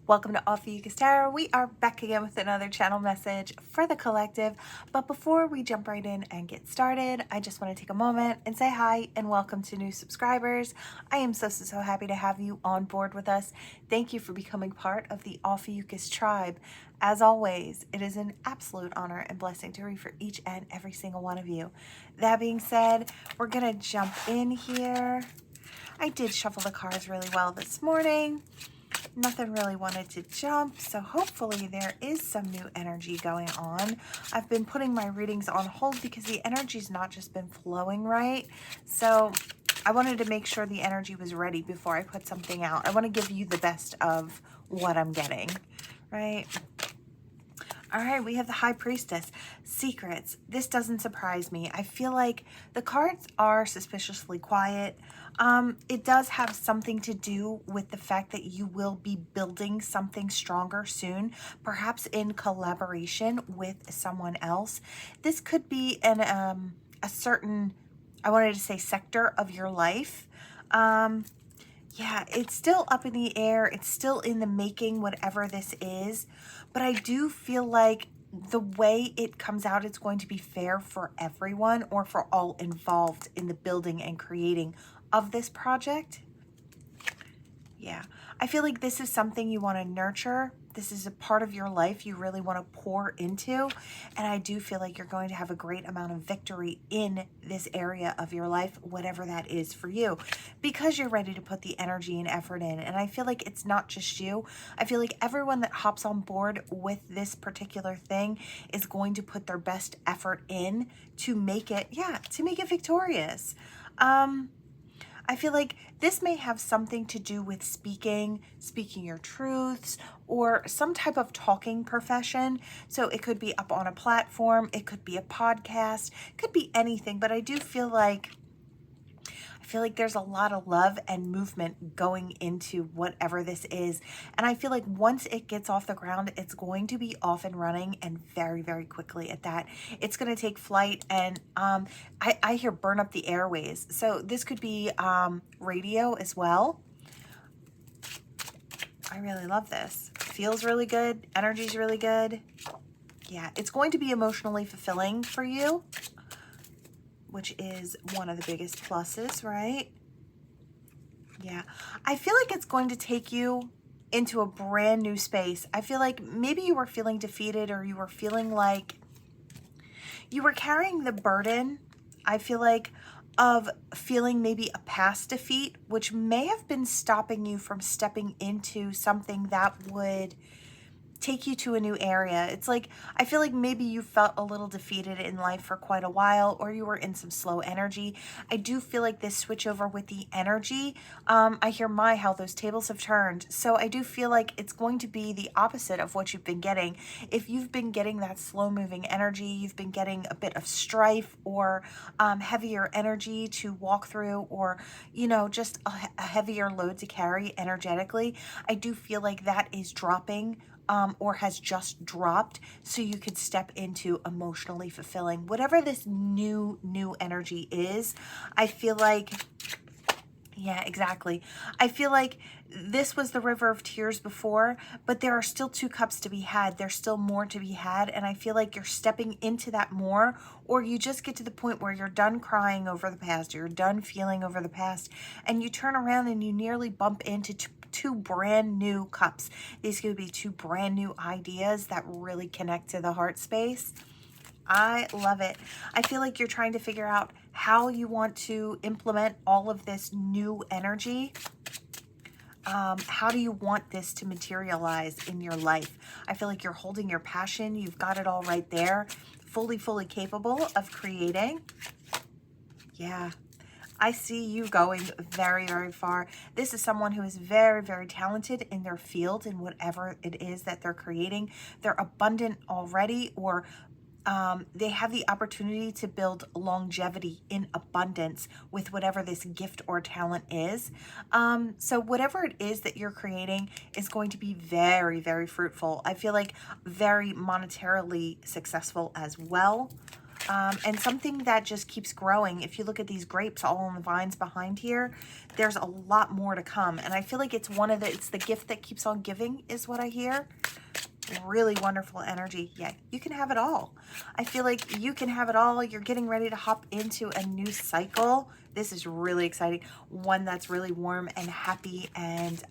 Welcome to Ophiuchus Tarot. We are back again with another channel message for the collective. But before we jump right in and get started, I just want to take a moment and say hi and welcome to new subscribers. I am so happy to have you on board with us. Thank you for becoming part of the Ophiuchus tribe. As always, it is an absolute honor and blessing to read for each and every single one of you. That being said, we're going to jump in here. I did shuffle the cards really well this morning. Nothing really wanted to jump, so hopefully there is some new energy going on. I've been putting my readings on hold because the energy's not just been flowing right. So I wanted to make sure the energy was ready before I put something out. I want to give you the best of what I'm getting, right? All right, we have the High Priestess. Secrets. This doesn't surprise me. I feel like the cards are suspiciously quiet. It does have something to do with the fact that you will be building something stronger soon, perhaps in collaboration with someone else. This could be a certain, I wanted to say, sector of your life. Yeah, it's still up in the air. It's still in the making, whatever this is. But I do feel like the way it comes out, it's going to be fair for everyone or for all involved in the building and creating of this project. Yeah, I feel like this is something you want to nurture. This is a part of your life you really want to pour into. And I do feel like you're going to have a great amount of victory in this area of your life, whatever that is for you, because you're ready to put the energy and effort in. And I feel like it's not just you. I feel like everyone that hops on board with this particular thing is going to put their best effort in to make it, to make it victorious. I feel like this may have something to do with speaking your truths, or some type of talking profession. So it could be up on a platform, it could be a podcast, it could be anything, but I do feel like there's a lot of love and movement going into whatever this is. And I feel like once it gets off the ground, it's going to be off and running, and very quickly at that. It's going to take flight, and I hear burn up the airways. So this could be radio as well. I really love this. Feels really good. Energy's really good. Yeah, it's going to be emotionally fulfilling for you, which is one of the biggest pluses, right? Yeah, I feel like it's going to take you into a brand new space. I feel like maybe you were feeling defeated, or you were feeling like you were carrying the burden, I feel like, of feeling maybe a past defeat, which may have been stopping you from stepping into something that would take you to a new area. It's like, I feel like maybe you felt a little defeated in life for quite a while, or you were in some slow energy. I do feel like this switch over with the energy, I hear how those tables have turned. So I do feel like it's going to be the opposite of what you've been getting. If you've been getting that slow moving energy, you've been getting a bit of strife, or heavier energy to walk through, or, just a heavier load to carry energetically. I do feel like that is dropping, or has just dropped, so you could step into emotionally fulfilling whatever this new energy is. I feel like, yeah, exactly. I feel like this was the river of tears before, but there are still 2 cups to be had. There's still more to be had, and I feel like you're stepping into that more, or you just get to the point where you're done crying over the past, or you're done feeling over the past, and you turn around and you nearly bump into two brand new cups. These could be 2 brand new ideas that really connect to the heart space. I love it. I feel like you're trying to figure out how you want to implement all of this new energy. How do you want this to materialize in your life? I feel like you're holding your passion. You've got it all right there. Fully capable of creating. Yeah. I see you going very far. This is someone who is very talented in their field, in whatever it is that they're creating. They're abundant already, or they have the opportunity to build longevity in abundance with whatever this gift or talent is. So whatever it is that you're creating is going to be very fruitful. I feel like very monetarily successful as well. and something that just keeps growing. If you look at these grapes all on the vines behind here, there's a lot more to come. And I feel like it's it's the gift that keeps on giving is what I hear. Really wonderful energy. Yeah, you can have it all. I feel like you can have it all. You're getting ready to hop into a new cycle. This is really exciting. One that's really warm and happy and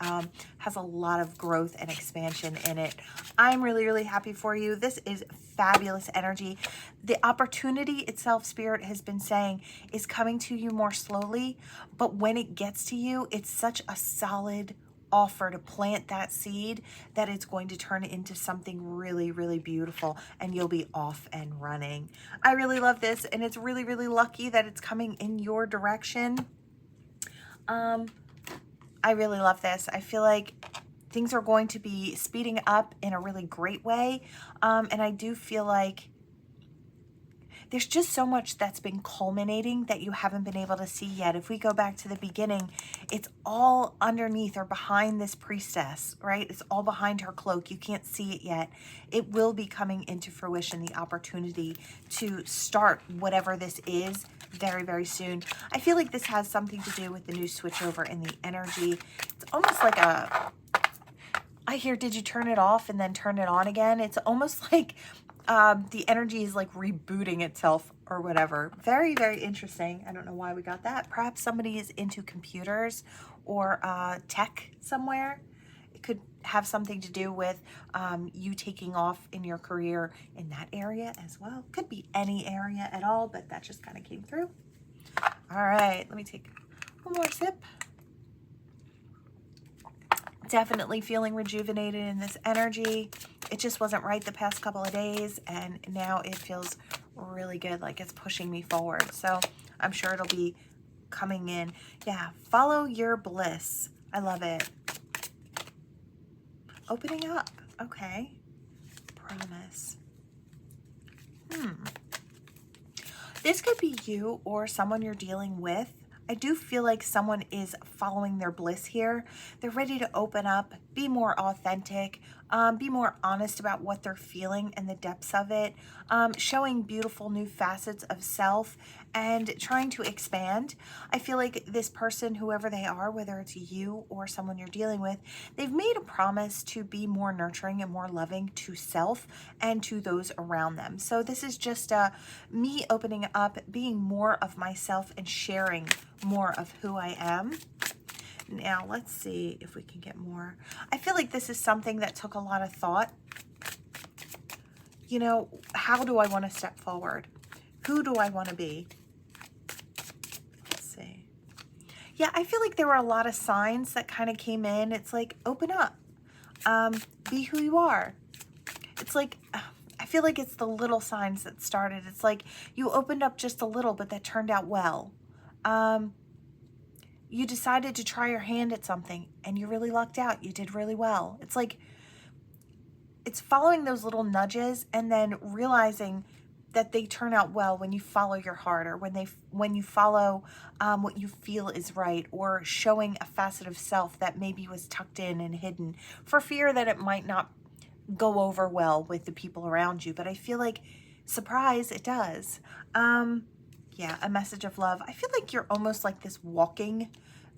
has a lot of growth and expansion in it. I'm really, really happy for you. This is fabulous energy. The opportunity itself, Spirit has been saying, is coming to you more slowly. But when it gets to you, it's such a solid offer to plant that seed that it's going to turn into something really, really beautiful, and you'll be off and running. I really love this, and it's really, really lucky that it's coming in your direction. I really love this. I feel like things are going to be speeding up in a really great way, and I do feel like there's just so much that's been culminating that you haven't been able to see yet. If we go back to the beginning, it's all underneath or behind this priestess, right? It's all behind her cloak. You can't see it yet. It will be coming into fruition, the opportunity to start whatever this is very, very soon. I feel like this has something to do with the new switchover in the energy. It's almost like I hear, did you turn it off and then turn it on again? It's almost like the energy is like rebooting itself or whatever. Very, very interesting. I don't know why we got that. Perhaps somebody is into computers or tech somewhere. It could have something to do with you taking off in your career in that area as well. Could be any area at all, but that just kind of came through. All right, let me take one more sip. Definitely feeling rejuvenated in this energy. It just wasn't right the past couple of days, and now it feels really good, like it's pushing me forward. So I'm sure it'll be coming in. Yeah, follow your bliss. I love it. Opening up. Okay. Promise. This could be you or someone you're dealing with. I do feel like someone is following their bliss here. They're ready to open up, be more authentic, be more honest about what they're feeling and the depths of it, showing beautiful new facets of self and trying to expand. I feel like this person, whoever they are, whether it's you or someone you're dealing with, they've made a promise to be more nurturing and more loving to self and to those around them. So this is just me opening up, being more of myself and sharing more of who I am. Now, let's see if we can get more. I feel like this is something that took a lot of thought. You know, how do I want to step forward? Who do I want to be? Let's see. Yeah, I feel like there were a lot of signs that kind of came in. It's like, open up. Be who you are. It's like, I feel like it's the little signs that started. It's like you opened up just a little, but that turned out well. You decided to try your hand at something and you really lucked out. You did really well. It's like, it's following those little nudges and then realizing that they turn out well when you follow your heart, or when you follow what you feel is right, or showing a facet of self that maybe was tucked in and hidden for fear that it might not go over well with the people around you. But I feel like, surprise, it does. Yeah, a message of love. I feel like you're almost like this walking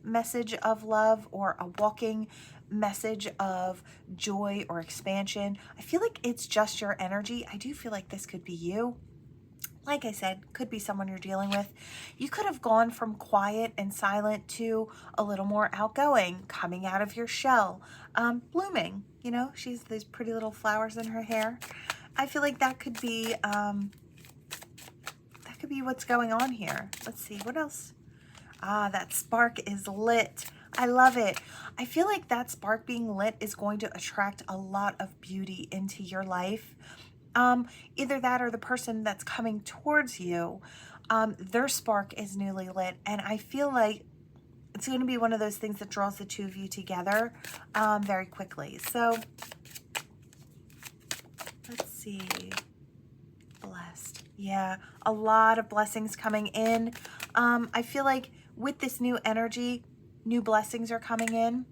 message of love, or a walking message of joy or expansion. I feel like it's just your energy. I do feel like this could be you. Like I said, could be someone you're dealing with. You could have gone from quiet and silent to a little more outgoing, coming out of your shell, blooming. You know, she's these pretty little flowers in her hair. I feel like that could be what's going on here. Let's see, what else? Ah, that spark is lit. I love it. I feel like that spark being lit is going to attract a lot of beauty into your life. Either that or the person that's coming towards you, their spark is newly lit. And I feel like it's going to be one of those things that draws the two of you together very quickly. So let's see. Blessed. Yeah, a lot of blessings coming in. I feel like with this new energy, new blessings are coming in.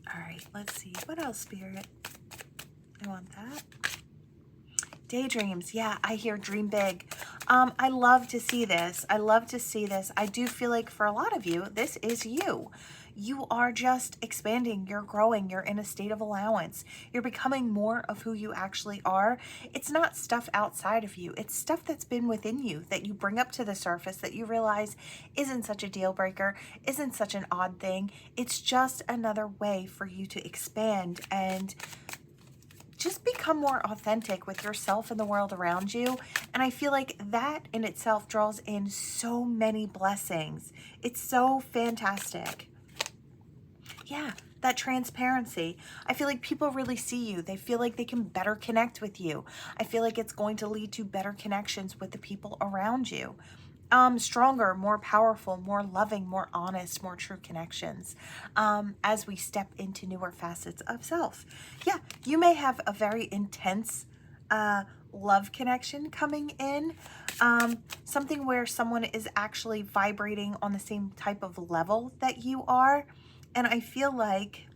All right, let's see. What else, Spirit? I want that. Daydreams. Yeah, I hear dream big. I love to see this. I love to see this. I do feel like for a lot of you, this is you. You are just expanding, you're growing, you're in a state of allowance. You're becoming more of who you actually are. It's not stuff outside of you. It's stuff that's been within you that you bring up to the surface that you realize isn't such a deal breaker, isn't such an odd thing. It's just another way for you to expand and just become more authentic with yourself and the world around you. And I feel like that in itself draws in so many blessings. It's so fantastic. Yeah, that transparency. I feel like people really see you. They feel like they can better connect with you. I feel like it's going to lead to better connections with the people around you. Stronger, more powerful, more loving, more honest, more true connections as we step into newer facets of self. Yeah, you may have a very intense love connection coming in, something where someone is actually vibrating on the same type of level that you are. And I feel like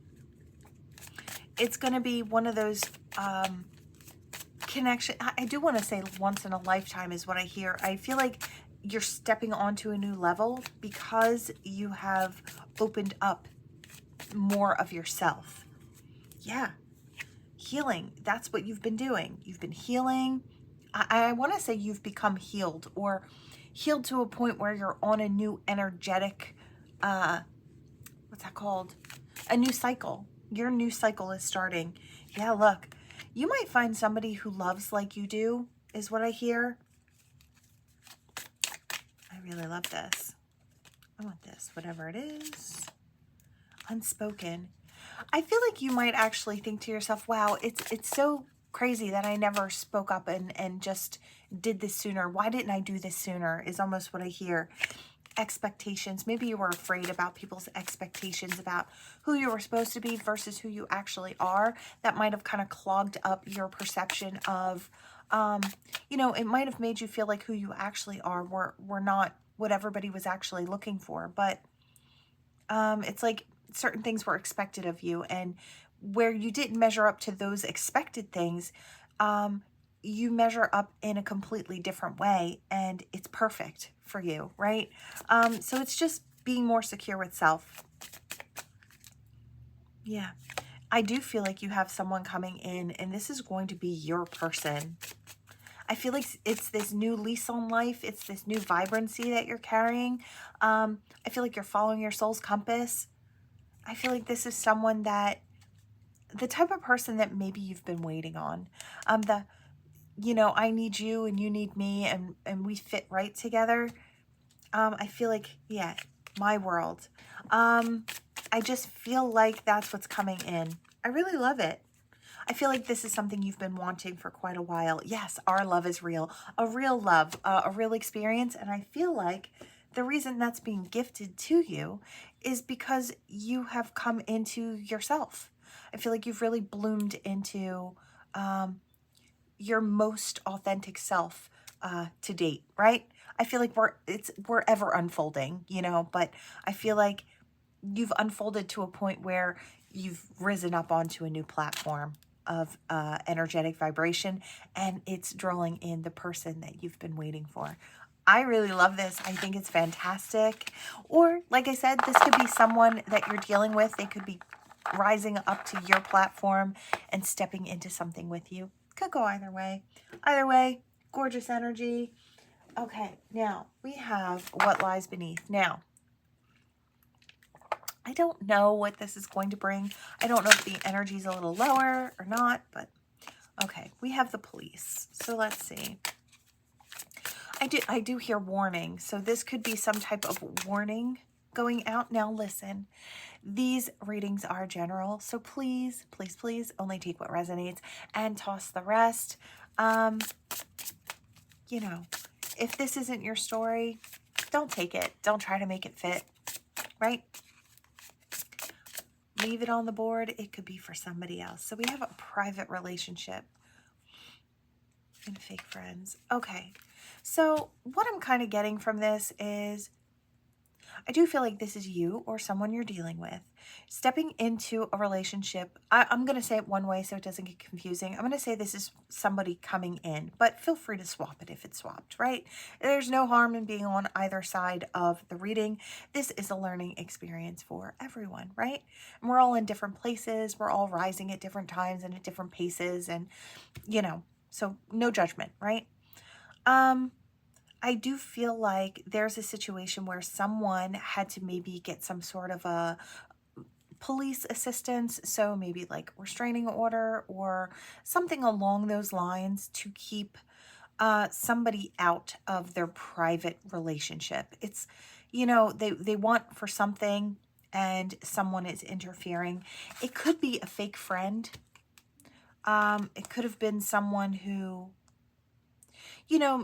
it's going to be one of those connection. I do want to say once in a lifetime is what I hear. I feel like you're stepping onto a new level because you have opened up more of yourself. Yeah. Healing. That's what you've been doing. You've been healing. I want to say you've become healed, or healed to a point where you're on a new energetic, what's that called? A new cycle. Your new cycle is starting. Yeah, look, you might find somebody who loves like you do, is what I hear. I really love this. I want this, whatever it is. Unspoken. I feel like you might actually think to yourself, wow, it's so crazy that I never spoke up and just did this sooner. Why didn't I do this sooner is almost what I hear. Expectations. Maybe you were afraid about people's expectations about who you were supposed to be versus who you actually are. That might have kind of clogged up your perception of, you know, it might have made you feel like who you actually are were not what everybody was actually looking for. But it's like certain things were expected of you, and where you didn't measure up to those expected things, you measure up in a completely different way, and it's perfect for you, right? So it's just being more secure with self. Yeah. I do feel like you have someone coming in, and this is going to be your person. I feel like it's this new lease on life. It's this new vibrancy that you're carrying. I feel like you're following your soul's compass. I feel like this is someone that, the type of person that maybe you've been waiting on. You know, I need you and you need me, and we fit right together. I feel like, yeah, my world. I just feel like that's what's coming in. I really love it. I feel like this is something you've been wanting for quite a while. Yes, our love is real. A real love, a real experience. And I feel like the reason that's being gifted to you is because you have come into yourself. I feel like you've really bloomed into your most authentic self to date, right? I feel like we're ever unfolding, you know, but I feel like you've unfolded to a point where you've risen up onto a new platform of energetic vibration, and it's drawing in the person that you've been waiting for. I really love this. I think it's fantastic. Or, like I said, this could be someone that you're dealing with. They could be rising up to your platform and stepping into something with you. Could go either way. Either way, gorgeous energy. Okay, now we have what lies beneath. Now, I don't know what this is going to bring. I don't know if the energy is a little lower or not, but okay, we have the police. So let's see. I do hear warning. So this could be some type of warning going out. Now listen, these readings are general. So please, please, please only take what resonates and toss the rest. You know, if this isn't your story, don't take it. Don't try to make it fit, right? Leave it on the board. It could be for somebody else. So we have a private relationship and fake friends. Okay. So what I'm kind of getting from this is I do feel like this is you or someone you're dealing with stepping into a relationship. I'm going to say it one way so it doesn't get confusing. I'm going to say this is somebody coming in, but feel free to swap it if it's swapped, right? There's no harm in being on either side of the reading. This is a learning experience for everyone, right? And we're all in different places. We're all rising at different times and at different paces, and, so no judgment, right? I do feel like there's a situation where someone had to maybe get some sort of a police assistance, so maybe like restraining order or something along those lines to keep somebody out of their private relationship. It's, they want for something and someone is interfering. It could be a fake friend. It could have been someone who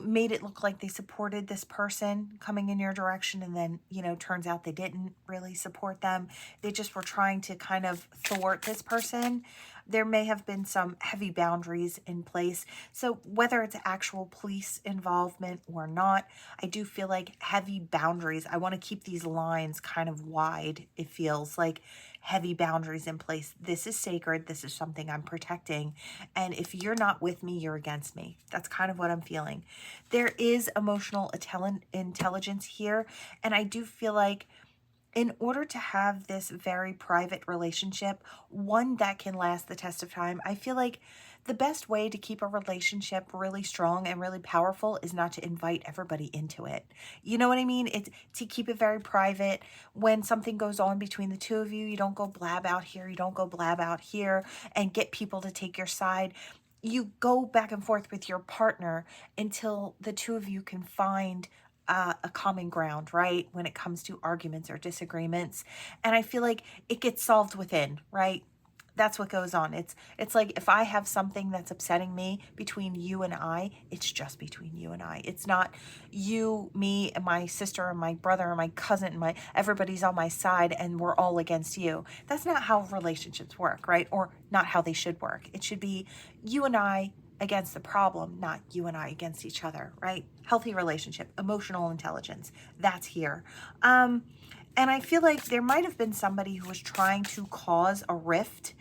made it look like they supported this person coming in your direction, and then, turns out they didn't really support them. They just were trying to kind of thwart this person. There may have been some heavy boundaries in place. So whether it's actual police involvement or not, I do feel like heavy boundaries. I want to keep these lines kind of wide. It feels like heavy boundaries in place. This is sacred. This is something I'm protecting. And if you're not with me, you're against me. That's kind of what I'm feeling. There is emotional intelligence here. And I do feel like in order to have this very private relationship, one that can last the test of time, I feel like the best way to keep a relationship really strong and really powerful is not to invite everybody into it. You know what I mean? It's to keep it very private. When something goes on between the two of you, you don't go blab out here, you don't go blab out here and get people to take your side. You go back and forth with your partner until the two of you can find a common ground, right? When it comes to arguments or disagreements. And I feel like it gets solved within, right? That's what goes on. It's like if I have something that's upsetting me between you and I, it's just between you and I. It's not you, me, and my sister and my brother and my cousin and everybody's on my side and we're all against you. That's not how relationships work, right? Or not how they should work. It should be you and I against the problem, not you and I against each other, right? Healthy relationship, emotional intelligence, that's here. And I feel like there might have been somebody who was trying to cause a rift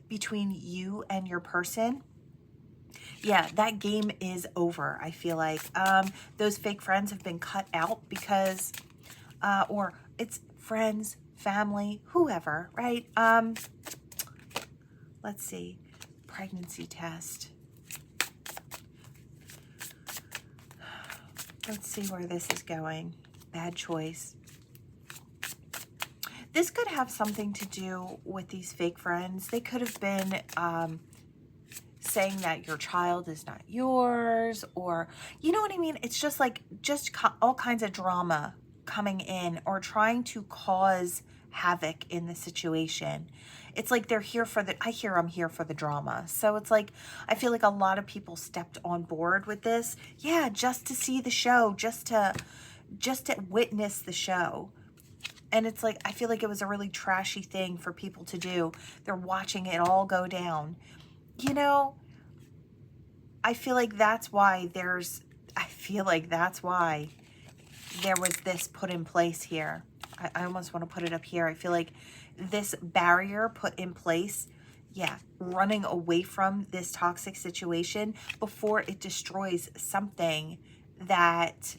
between you and your person. Yeah, that game is over, I feel like. Those fake friends have been cut out because, or it's friends, family, whoever, right? Let's see. Pregnancy test. Let's see where this is going. Bad choice. This could have something to do with these fake friends. They could have been saying that your child is not yours, or, you know what I mean? It's just like, all kinds of drama coming in or trying to cause havoc in the situation. It's like they're here for I'm here for the drama. So it's like, I feel like a lot of people stepped on board with this. Yeah, just to see the show, just to witness the show. And it's like, I feel like it was a really trashy thing for people to do. They're watching it all go down. I feel like that's why there was this put in place here. I almost want to put it up here. I feel like this barrier put in place, running away from this toxic situation before it destroys something that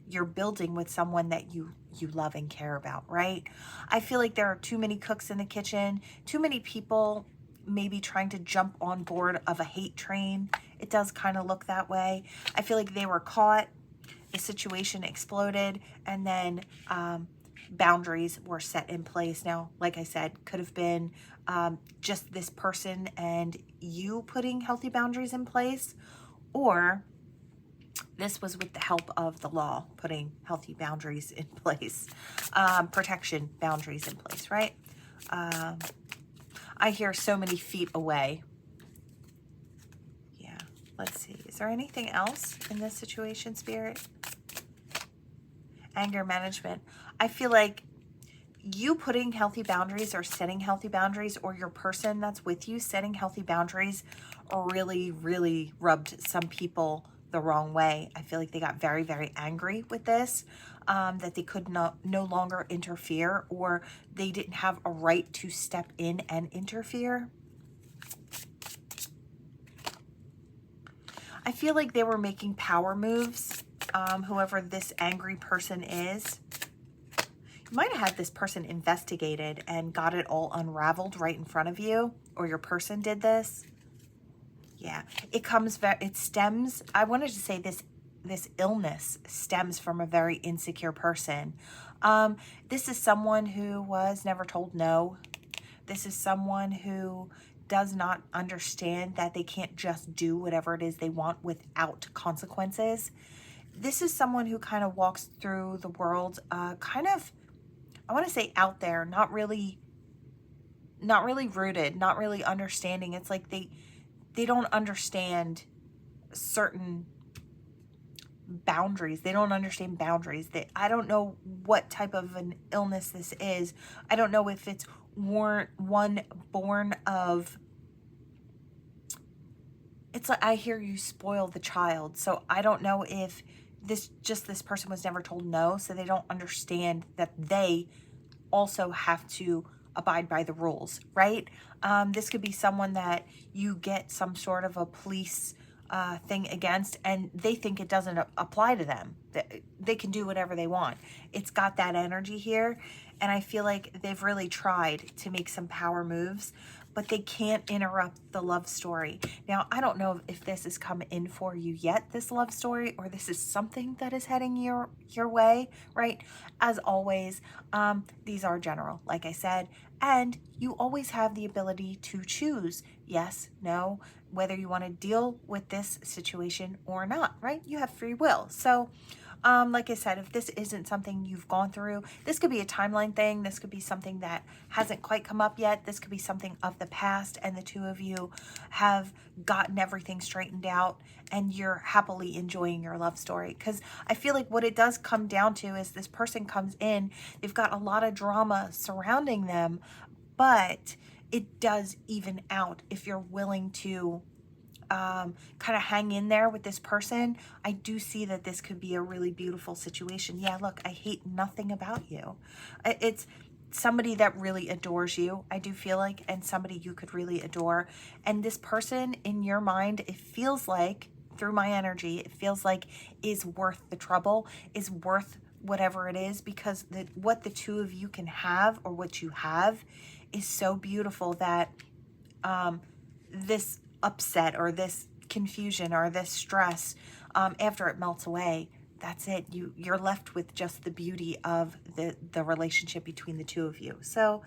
you're building with someone that you love and care about, right? I feel like there are too many cooks in the kitchen, too many people maybe trying to jump on board of a hate train. It does kind of look that way. I feel like they were caught, the situation exploded, and then boundaries were set in place. Now, like I said, could have been just this person and you putting healthy boundaries in place, or this was with the help of the law, putting healthy boundaries in place, protection boundaries in place, right? I hear so many feet away. Yeah, let's see. Is there anything else in this situation, Spirit? Anger management. I feel like you putting healthy boundaries or setting healthy boundaries, or your person that's with you setting healthy boundaries, really, really rubbed some people the wrong way. I feel like they got very, very angry with this. that they could no longer interfere, or they didn't have a right to step in and interfere. I feel like they were making power moves, whoever this angry person is. You might have had this person investigated and got it all unraveled right in front of you, or your person did this. Yeah, it stems, I wanted to say this illness stems from a very insecure person. This is someone who was never told no. This is someone who does not understand that they can't just do whatever it is they want without consequences. This is someone who kind of walks through the world, kind of, I want to say out there, not really rooted, not really understanding. It's like they don't understand certain boundaries. They don't understand boundaries. I don't know what type of an illness this is. I don't know if it's one born of, it's like, I hear you spoil the child. So I don't know if this person was never told no, so they don't understand that they also have to abide by the rules, right? This could be someone that you get some sort of a police thing against, and they think it doesn't apply to them. They can do whatever they want. It's got that energy here, and I feel like they've really tried to make some power moves, but they can't interrupt the love story. Now, I don't know if this has come in for you yet, this love story, or this is something that is heading your way, right? As always, these are general, like I said, and you always have the ability to choose yes, no, whether you want to deal with this situation or not, right? You have free will. So, like I said, if this isn't something you've gone through, this could be a timeline thing. This could be something that hasn't quite come up yet. This could be something of the past, and the two of you have gotten everything straightened out and you're happily enjoying your love story. Because I feel like what it does come down to is this person comes in, they've got a lot of drama surrounding them, but it does even out if you're willing to kind of hang in there with this person. I do see that this could be a really beautiful situation. Yeah, look, I hate nothing about you. It's somebody that really adores you, I do feel like, and somebody you could really adore. And this person in your mind, it feels like, through my energy, it feels like is worth the trouble, is worth whatever it is, because what the two of you can have, or what you have, is so beautiful that this upset or this confusion or this stress, after it melts away, that's it. You're left with just the beauty of the relationship between the two of you. So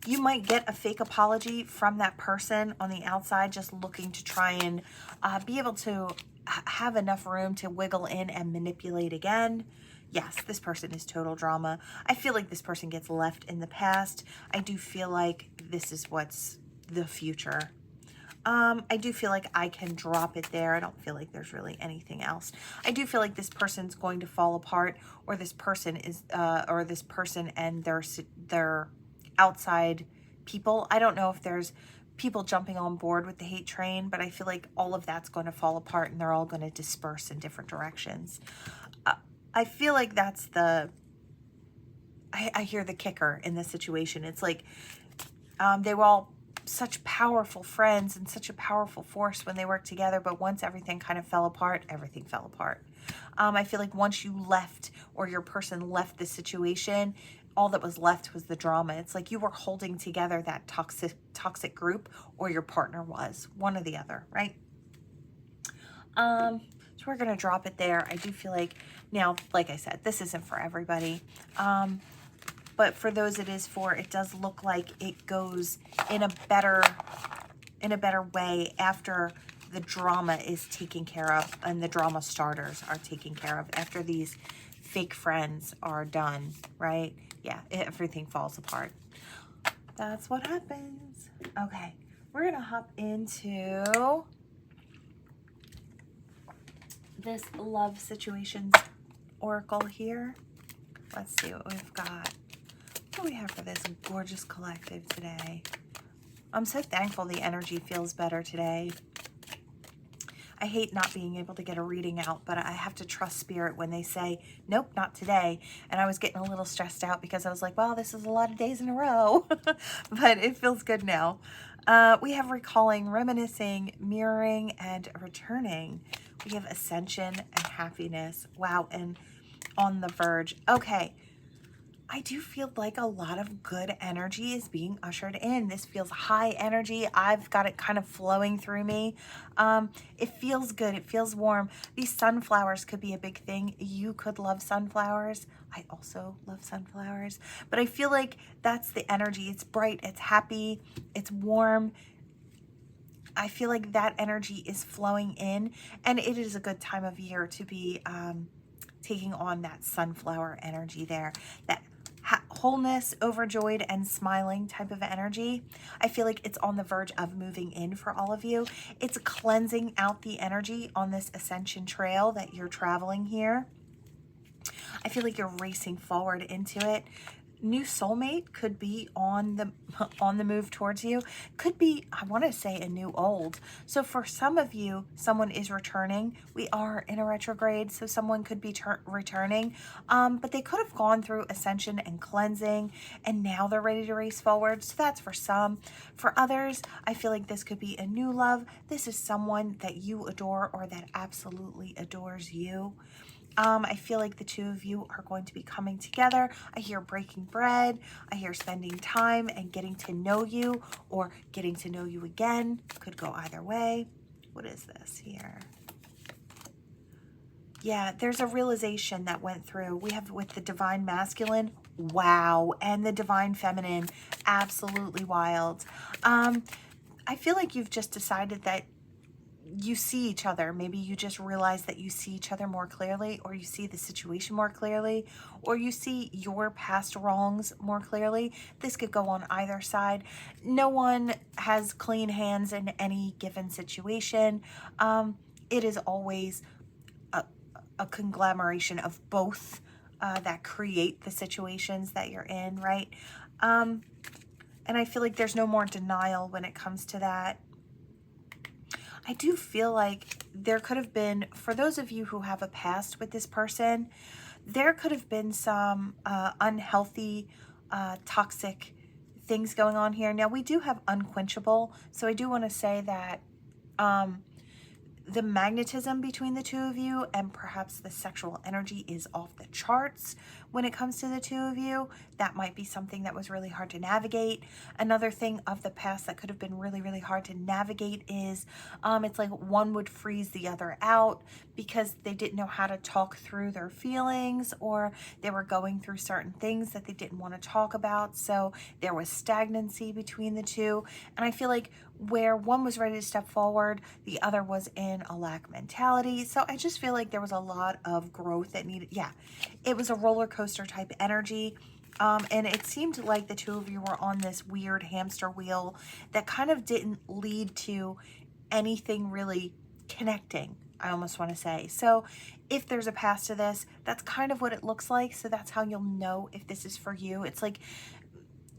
you might get a fake apology from that person on the outside, just looking to try and be able to have enough room to wiggle in and manipulate again. Yes, this person is total drama. I feel like this person gets left in the past. I do feel like this is what's the future. I do feel like I can drop it there. I don't feel like there's really anything else. I do feel like this person's going to fall apart, or this person is, or this person and their outside people. I don't know if there's people jumping on board with the hate train, but I feel like all of that's going to fall apart and they're all going to disperse in different directions. I feel like that's I hear the kicker in this situation. It's like they were all such powerful friends and such a powerful force when they worked together, but once everything kind of fell apart, everything fell apart. I feel like once you left, or your person left the situation, all that was left was the drama. It's like you were holding together that toxic group, or your partner was, one or the other, right? So we're going to drop it there. I do feel like, now, like I said, this isn't for everybody. But for those it is for, it does look like it goes in a better way after the drama is taken care of and the drama starters are taken care of, after these fake friends are done, right? Yeah, everything falls apart. That's what happens. Okay, we're going to hop into this love situations oracle here. Let's see what we've got. What do we have for this gorgeous collective today? I'm so thankful the energy feels better today. I hate not being able to get a reading out, but I have to trust spirit when they say, nope, not today. And I was getting a little stressed out because I was like, well, this is a lot of days in a row, but it feels good now. We have recalling, reminiscing, mirroring, and returning. We have ascension and happiness. Wow, and on the verge. Okay. I do feel like a lot of good energy is being ushered in. This feels high energy. I've got it kind of flowing through me. It feels good. It feels warm. These sunflowers could be a big thing. You could love sunflowers. I also love sunflowers. But I feel like that's the energy. It's bright. It's happy. It's warm. I feel like that energy is flowing in. And it is a good time of year to be taking on that sunflower energy there. That wholeness, overjoyed, and smiling type of energy. I feel like it's on the verge of moving in for all of you. It's cleansing out the energy on this ascension trail that you're traveling here. I feel like you're racing forward into it. New soulmate could be on the move towards you. Could be, I want to say, a new old. So for some of you, someone is returning. We are in a retrograde, so someone could be returning. But they could have gone through ascension and cleansing, and now they're ready to race forward. So that's for some. For others, I feel like this could be a new love. This is someone that you adore or that absolutely adores you. I feel like the two of you are going to be coming together. I hear breaking bread. I hear spending time and getting to know you, or getting to know you again. Could go either way. What is this here? Yeah, there's a realization that went through. We have with the divine masculine, wow, and the divine feminine, absolutely wild. I feel like you've just decided that you see each other. Maybe you just realize that you see each other more clearly, or you see the situation more clearly, or you see your past wrongs more clearly. This could go on either side. No one has clean hands in any given situation. It is always a conglomeration of both that create the situations that you're in, right? And I feel like there's no more denial when it comes to that. I do feel like there could have been, for those of you who have a past with this person, there could have been some unhealthy, toxic things going on here. Now, we do have unquenchable, so I do want to say that the magnetism between the two of you and perhaps the sexual energy is off the charts when it comes to the two of you. That might be something that was really hard to navigate. Another thing of the past that could have been really, really hard to navigate is it's like one would freeze the other out because they didn't know how to talk through their feelings, or they were going through certain things that they didn't want to talk about. So there was stagnancy between the two. And I feel like where one was ready to step forward, the other was in a lack mentality. So I just feel like there was a lot of growth that needed, it was a roller coaster type energy. And it seemed like the two of you were on this weird hamster wheel that kind of didn't lead to anything really connecting, I almost want to say. So if there's a past to this, that's kind of what it looks like. So that's how you'll know if this is for you. It's like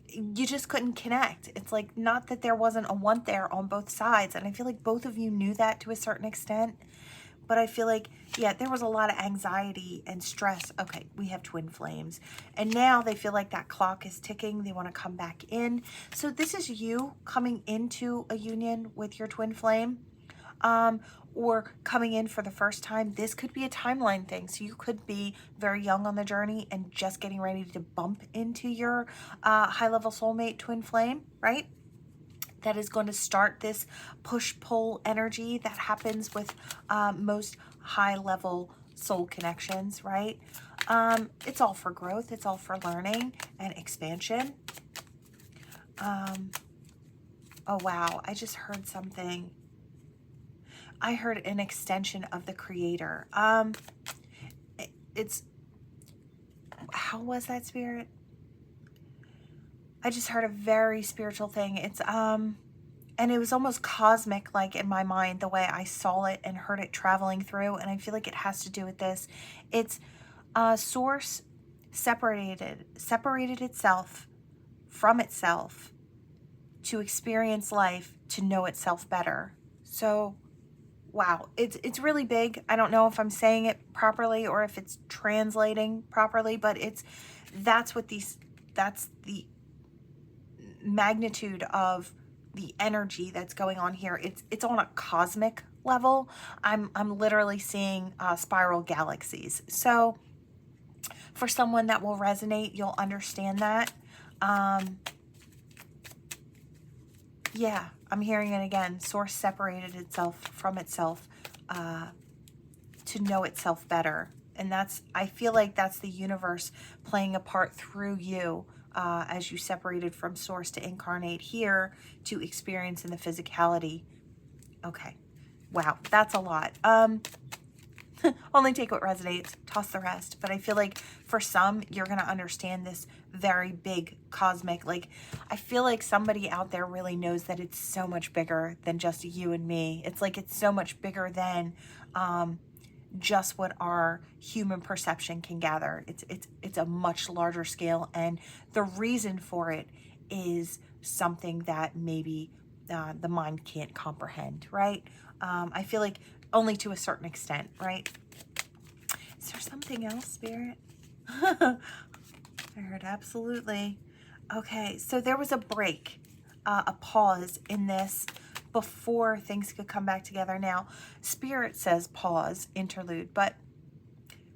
you just couldn't connect. It's like, not that there wasn't a want there on both sides. And I feel like both of you knew that to a certain extent. But I feel like, there was a lot of anxiety and stress. Okay, we have twin flames. And now they feel like that clock is ticking. They want to come back in. So this is you coming into a union with your twin flame. Or coming in for the first time. This could be a timeline thing. So you could be very young on the journey and just getting ready to bump into your high-level soulmate twin flame, right? That is going to start this push-pull energy that happens with most high-level soul connections, right? It's all for growth. It's all for learning and expansion. Oh, wow. I just heard something. I heard an extension of the creator. It's, how was that, spirit? I just heard a very spiritual thing. It's, and it was almost cosmic, like in my mind, the way I saw it and heard it traveling through. And I feel like it has to do with this. It's source separated itself from itself to experience life, to know itself better. So wow, it's really big. I don't know if I'm saying it properly or if it's translating properly, but that's the magnitude of the energy that's going on here. It's on a cosmic level. I'm literally seeing spiral galaxies. So for someone that will resonate, you'll understand that. Yeah, I'm hearing it again. Source separated itself from itself to know itself better. And I feel like that's the universe playing a part through you as you separated from source to incarnate here to experience in the physicality. Okay. Wow, that's a lot. Only take what resonates, toss the rest. But I feel like for some, you're going to understand this very big cosmic, like, I feel like somebody out there really knows that it's so much bigger than just you and me. It's like it's so much bigger than just what our human perception can gather. It's a much larger scale, and the reason for it is something that maybe the mind can't comprehend, right? I feel like only to a certain extent, right? Is there something else, Spirit? I heard absolutely. Okay, so there was a break, a pause in this before things could come back together. Now, Spirit says pause, interlude, but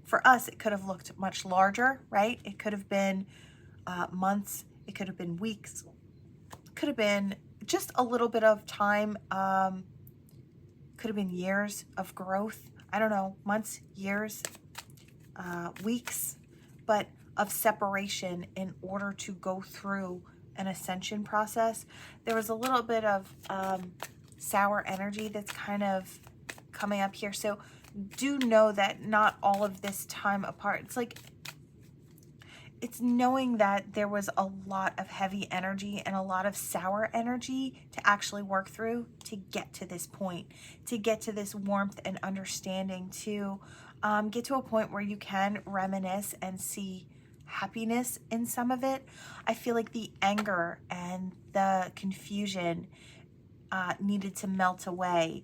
for us, it could have looked much larger, right? It could have been months, it could have been weeks, it could have been just a little bit of time, could have been years of growth. I don't know, months, years, weeks, but of separation in order to go through an ascension process. There was a little bit of sour energy that's kind of coming up here. So do know that not all of this time apart, it's knowing that there was a lot of heavy energy and a lot of sour energy to actually work through to get to this point, to get to this warmth and understanding, to get to a point where you can reminisce and see happiness in some of it. I feel like the anger and the confusion needed to melt away.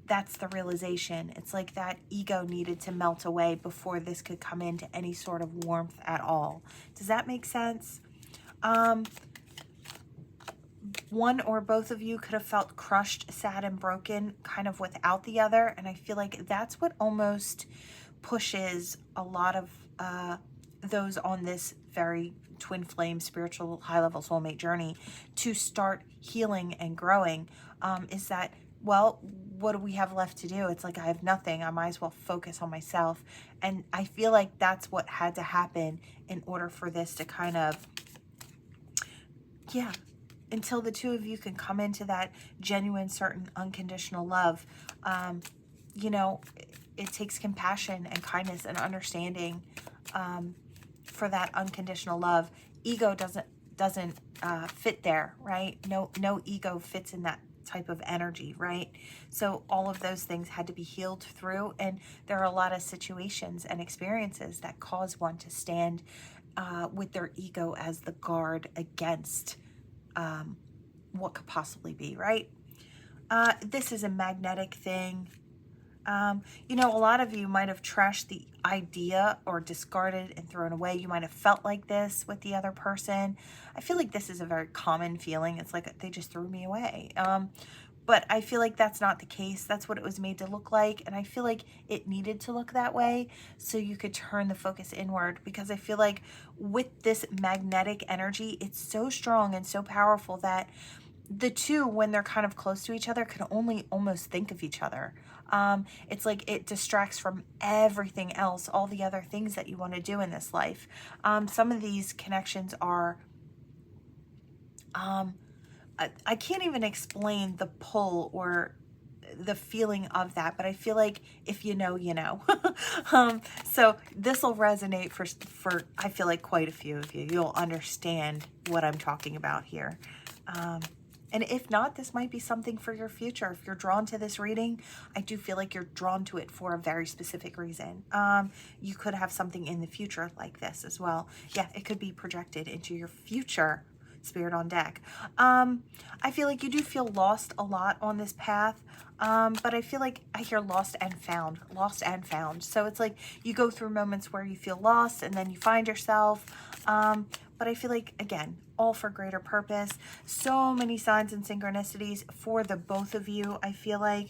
That's the realization. It's like that ego needed to melt away before this could come into any sort of warmth at all. Does that make sense? One or both of you could have felt crushed, sad, and broken kind of without the other. And I feel like that's what almost pushes a lot of those on this very twin flame spiritual high level soulmate journey to start healing and growing, is that, well, what do we have left to do? It's like, I have nothing. I might as well focus on myself. And I feel like that's what had to happen in order for this to kind of, yeah, until the two of you can come into that genuine, certain, unconditional love. You know, it takes compassion and kindness and understanding for that unconditional love. Ego doesn't fit there, right? No ego fits in that type of energy, right? So all of those things had to be healed through, and there are a lot of situations and experiences that cause one to stand with their ego as the guard against what could possibly be, right? This is a magnetic thing. You know, a lot of you might have trashed the idea or discarded and thrown away. You might have felt like this with the other person. I feel like this is a very common feeling. It's like they just threw me away. But I feel like that's not the case. That's what it was made to look like. And I feel like it needed to look that way so you could turn the focus inward, because I feel like with this magnetic energy, it's so strong and so powerful that the two, when they're kind of close to each other, can only almost think of each other. It's like it distracts from everything else, all the other things that you want to do in this life. Some of these connections are, I can't even explain the pull or the feeling of that, but I feel like if you know, you know. So this will resonate for I feel like quite a few of you. You'll understand what I'm talking about here. And if not, this might be something for your future. If you're drawn to this reading, I do feel like you're drawn to it for a very specific reason. You could have something in the future like this as well. Yeah, it could be projected into your future Spirit on deck. I feel like you do feel lost a lot on this path. But I feel like I hear lost and found, lost and found. So it's like you go through moments where you feel lost and then you find yourself. But I feel like, again, all for greater purpose. So many signs and synchronicities for the both of you. I feel like,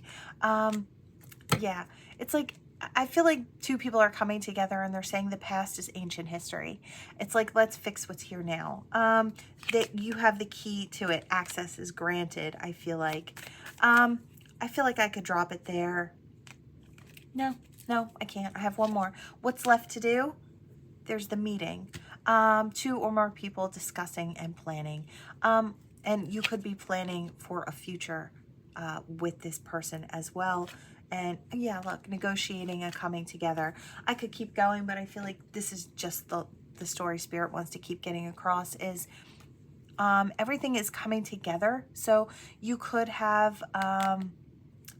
yeah, it's like, I feel like two people are coming together and they're saying the past is ancient history. It's like, let's fix what's here now. That you have the key to it. Access is granted, I feel like. I feel like I could drop it there. No, I can't. I have one more. What's left to do? There's the meeting. 2 or more people discussing and planning. And you could be planning for a future with this person as well. And yeah, look, negotiating and coming together. I could keep going, but I feel like this is just the story Spirit wants to keep getting across is everything is coming together. So you could have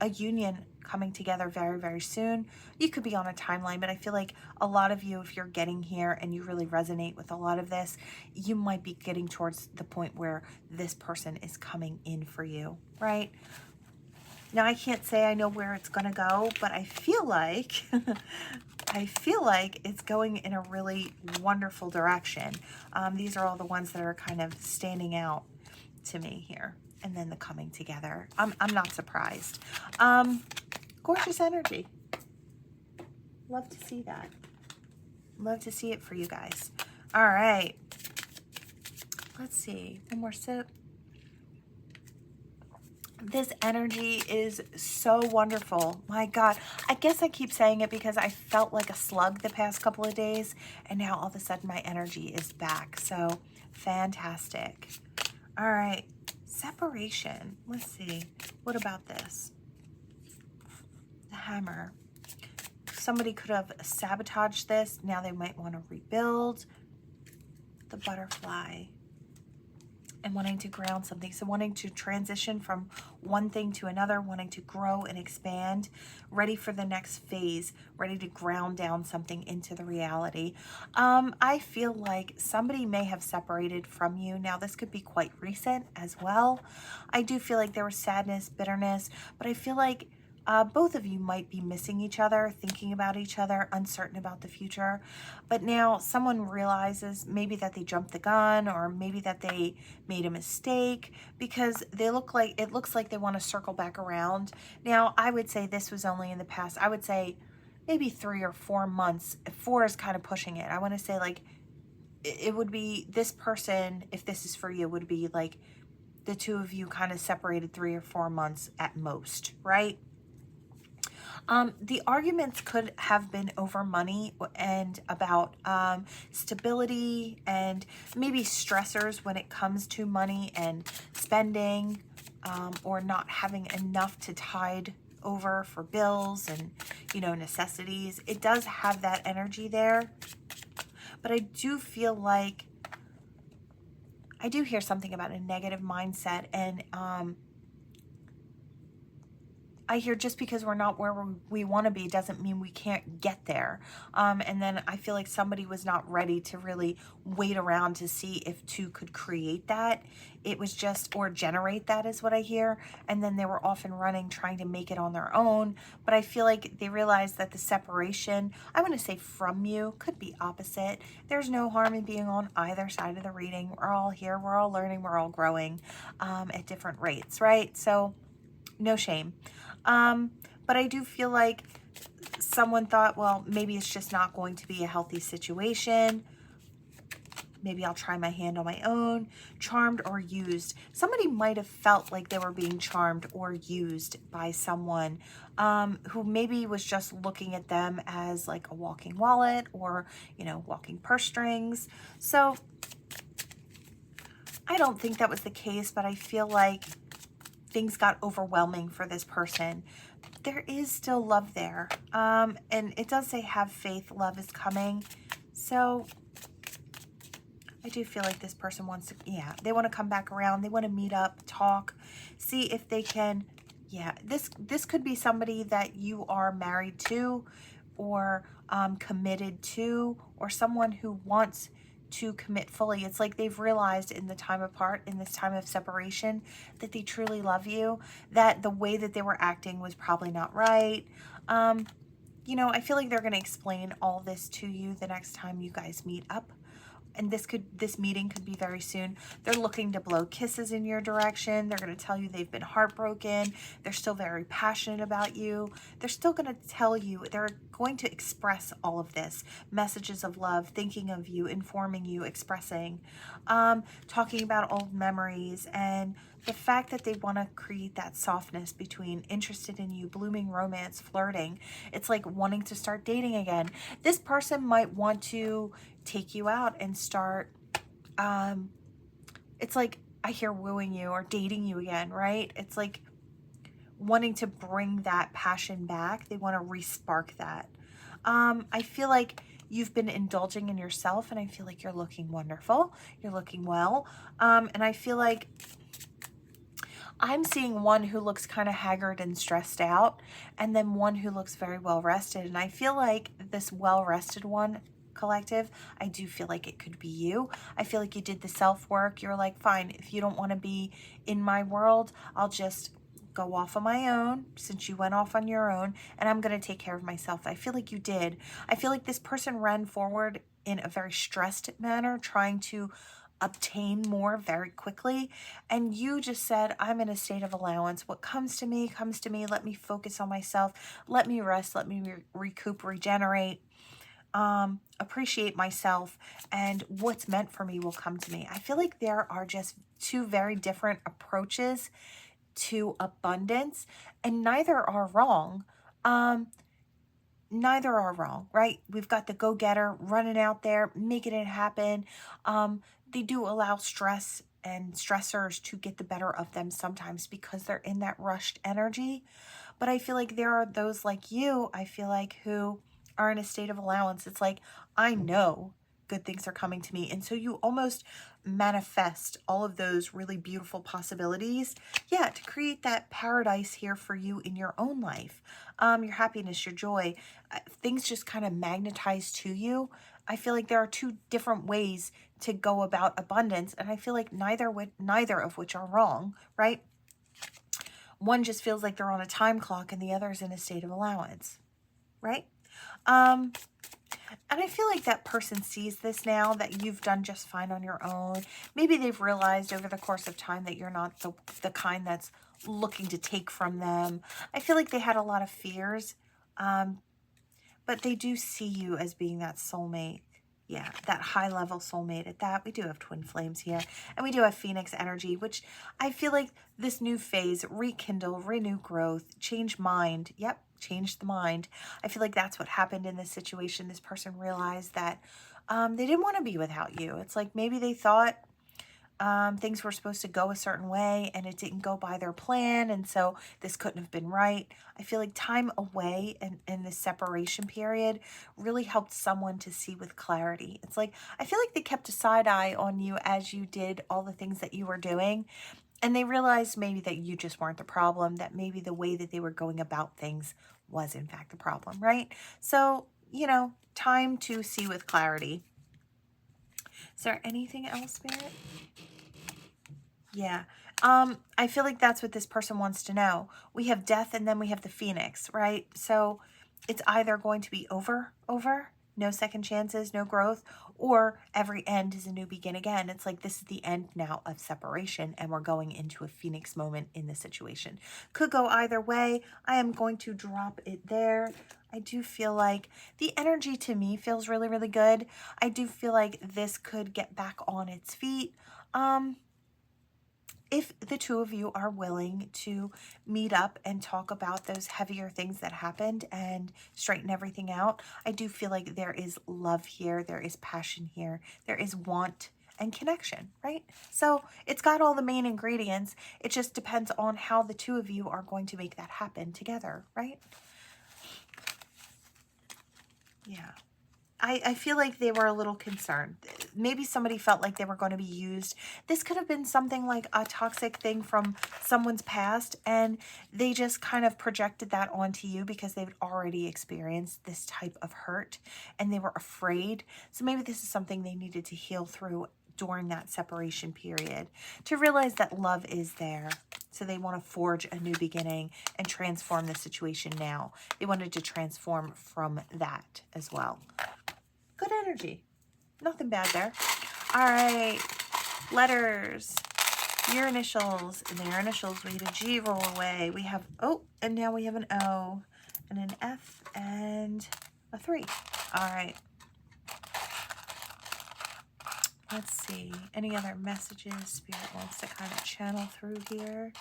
a union coming together very, very soon. You could be on a timeline, but I feel like a lot of you, if you're getting here and you really resonate with a lot of this, you might be getting towards the point where this person is coming in for you, right? Now, I can't say I know where it's going to go, but I feel like it's going in a really wonderful direction. These are all the ones that are kind of standing out to me here. And then the coming together. I'm not surprised. Gorgeous energy. Love to see that. Love to see it for you guys. All right. Let's see. One more sip. This energy is so wonderful. My God. I guess I keep saying it because I felt like a slug the past couple of days. And now all of a sudden my energy is back. So fantastic. All right. Separation. Let's see. What about this? The Hammer. Somebody could have sabotaged this. Now they might want to rebuild. The Butterfly. And wanting to ground something. So wanting to transition from one thing to another, wanting to grow and expand, ready for the next phase, ready to ground down something into the reality. I feel like somebody may have separated from you. Now, this could be quite recent as well. I do feel like there was sadness, bitterness, but I feel like both of you might be missing each other, thinking about each other, uncertain about the future. But now someone realizes maybe that they jumped the gun or maybe that they made a mistake because it looks like they want to circle back around. Now, I would say this was only in the past. I would say maybe 3 or 4 months. 4 is kind of pushing it. I want to say like it would be this person, if this is for you, would be like the two of you kind of separated 3 or 4 months at most, right? The arguments could have been over money and about stability and maybe stressors when it comes to money and spending or not having enough to tide over for bills and, you know, necessities. It does have that energy there. But I do feel like I do hear something about a negative mindset and I hear just because we're not where we want to be doesn't mean we can't get there. And then I feel like somebody was not ready to really wait around to see if 2 could create that. It was just, or generate that is what I hear. And then they were off and running trying to make it on their own. But I feel like they realized that the separation, I want to say from you, could be opposite. There's no harm in being on either side of the reading. We're all here. We're all learning. We're all growing at different rates, right? So no shame. But I do feel like someone thought, well, maybe it's just not going to be a healthy situation. Maybe I'll try my hand on my own. Charmed or used. Somebody might have felt like they were being charmed or used by someone who maybe was just looking at them as like a walking wallet or, you know, walking purse strings. So I don't think that was the case, but I feel like things got overwhelming for this person. There is still love there. And it does say have faith, love is coming. So I do feel like this person wants to, yeah, they want to come back around. They want to meet up, talk, see if they can, yeah, this could be somebody that you are married to or committed to or someone who wants to commit fully. It's like they've realized in the time apart, in this time of separation, that they truly love you, that the way that they were acting was probably not right. You know, I feel like they're going to explain all this to you the next time you guys meet up. And this meeting could be very soon. They're looking to blow kisses in your direction. They're going to tell you they've been heartbroken. They're still very passionate about you. They're still going to tell you, they're going to express all of this. Messages of love, thinking of you, informing you, expressing, talking about old memories, and the fact that they want to create that softness between interested in you, blooming romance, flirting. It's like wanting to start dating again. This person might want to take you out and start, it's like, I hear wooing you or dating you again, right? It's like wanting to bring that passion back. They want to re-spark that. I feel like you've been indulging in yourself, and I feel like you're looking wonderful. You're looking well. And I feel like I'm seeing one who looks kind of haggard and stressed out, and then one who looks very well rested. And I feel like this well rested one, collective, I do feel like it could be you. I feel like you did the self-work. You're like, fine, if you don't want to be in my world, I'll just go off on my own, since you went off on your own, and I'm going to take care of myself. I feel like you did. I feel like this person ran forward in a very stressed manner, trying to obtain more very quickly, and you just said, I'm in a state of allowance. What comes to me comes to me. Let me focus on myself. Let me rest. Let me recoup, regenerate, appreciate myself, and what's meant for me will come to me. I feel like there are just two very different approaches to abundance, and neither are wrong. Neither are wrong, right? We've got the go-getter running out there, making it happen. They do allow stress and stressors to get the better of them sometimes because they're in that rushed energy. But I feel like there are those like you, I feel like, who are in a state of allowance. It's like, I know good things are coming to me. And so you almost manifest all of those really beautiful possibilities, yeah, to create that paradise here for you in your own life. Your happiness, your joy, things just kind of magnetize to you. I feel like there are two different ways to go about abundance, and I feel like neither of which are wrong, right? One just feels like they're on a time clock, and the other is in a state of allowance, right? And I feel like that person sees this now, that you've done just fine on your own. Maybe they've realized over the course of time that you're not the kind that's looking to take from them. I feel like they had a lot of fears, but they do see you as being that soulmate. Yeah, that high level soulmate. At that, we do have twin flames here, and we do have Phoenix energy, which I feel like this new phase, rekindle, renew growth, change mind. Yep, change the mind. I feel like that's what happened in this situation. This person realized that they didn't want to be without you. It's like maybe they thought things were supposed to go a certain way, and it didn't go by their plan, and so this couldn't have been right. I feel like time away in this separation period really helped someone to see with clarity. It's like, I feel like they kept a side eye on you as you did all the things that you were doing, and they realized maybe that you just weren't the problem, that maybe the way that they were going about things was in fact the problem, right? So, you know, time to see with clarity. Is there anything else, Spirit? Yeah. I feel like that's what this person wants to know. We have death, and then we have the Phoenix, right? So it's either going to be over, no second chances, no growth, or every end is a new begin again. It's like, this is the end now of separation, and we're going into a Phoenix moment in this situation. Could go either way. I am going to drop it there. I do feel like the energy to me feels really, really good. I do feel like this could get back on its feet. If the two of you are willing to meet up and talk about those heavier things that happened and straighten everything out, I do feel like there is love here, there is passion here, there is want and connection, right? So it's got all the main ingredients. It just depends on how the two of you are going to make that happen together, right? Yeah. I feel like they were a little concerned. Maybe somebody felt like they were going to be used. This could have been something like a toxic thing from someone's past, and they just kind of projected that onto you because they've already experienced this type of hurt and they were afraid. So maybe this is something they needed to heal through during that separation period to realize that love is there. So they want to forge a new beginning and transform the situation now. They wanted to transform from that as well. Good energy. Nothing bad there. All right. Letters. Your initials. And their initials. We had a G roll away. We have O. And now we have an O. And an F. And a 3. All right. Let's see. Any other messages Spirit wants to kind of channel through here?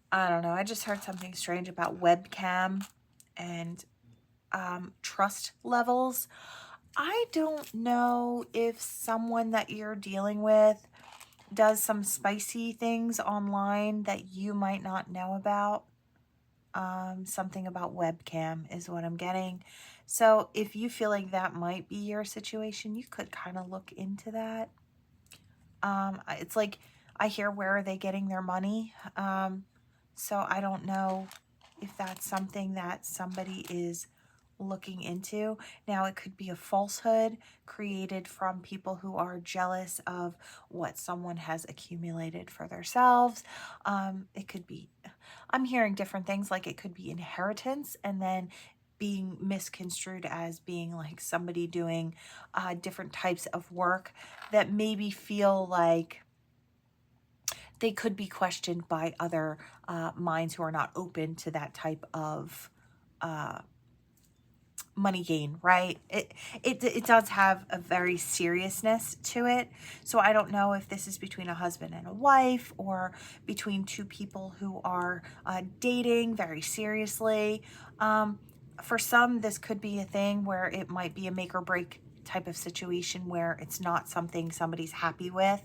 I don't know. I just heard something strange about webcam and trust levels. I don't know if someone that you're dealing with does some spicy things online that you might not know about. Something about webcam is what I'm getting. So if you feel like that might be your situation, you could kind of look into that. It's like, I hear, where are they getting their money? So I don't know if that's something that somebody is looking into. Now, it could be a falsehood created from people who are jealous of what someone has accumulated for themselves. It could be, I'm hearing different things, like it could be inheritance and then being misconstrued as being like somebody doing different types of work that maybe feel like they could be questioned by other minds who are not open to that type of money gain, right? It does have a very seriousness to it. So I don't know if this is between a husband and a wife or between two people who are dating very seriously. For some, this could be a thing where it might be a make or break type of situation where it's not something somebody's happy with.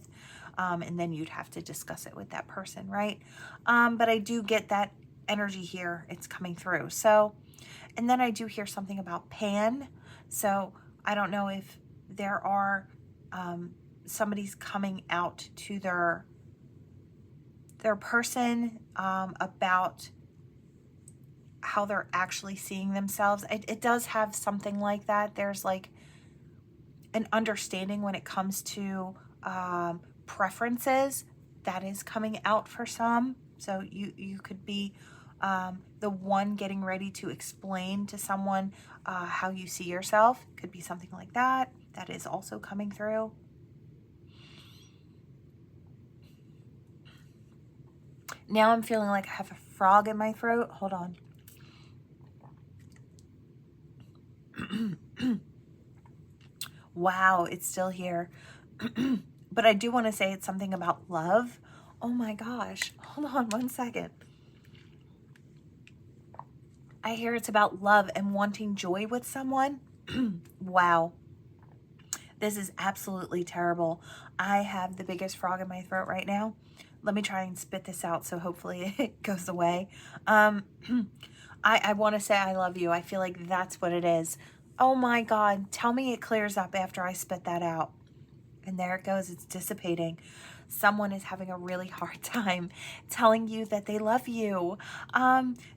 And then you'd have to discuss it with that person, right? But I do get that energy here. It's coming through. So, and then I do hear something about Pan. So I don't know if there are somebody's coming out to their person about how they're actually seeing themselves. It does have something like that. There's like an understanding when it comes to preferences that is coming out for some. So you could be the one getting ready to explain to someone how you see yourself. Could be something like that. That is also coming through. Now I'm feeling like I have a frog in my throat. Hold on. Wow, it's still here. But I do want to say it's something about love. Oh my gosh. Hold on 1 second. I hear it's about love and wanting joy with someone. Wow. This is absolutely terrible. I have the biggest frog in my throat right now. Let me try and spit this out so hopefully it goes away. I want to say I love you. I feel like that's what it is. Oh my God. Tell me it clears up after I spit that out. And there it goes. It's dissipating. Someone is having a really hard time telling you that they love you.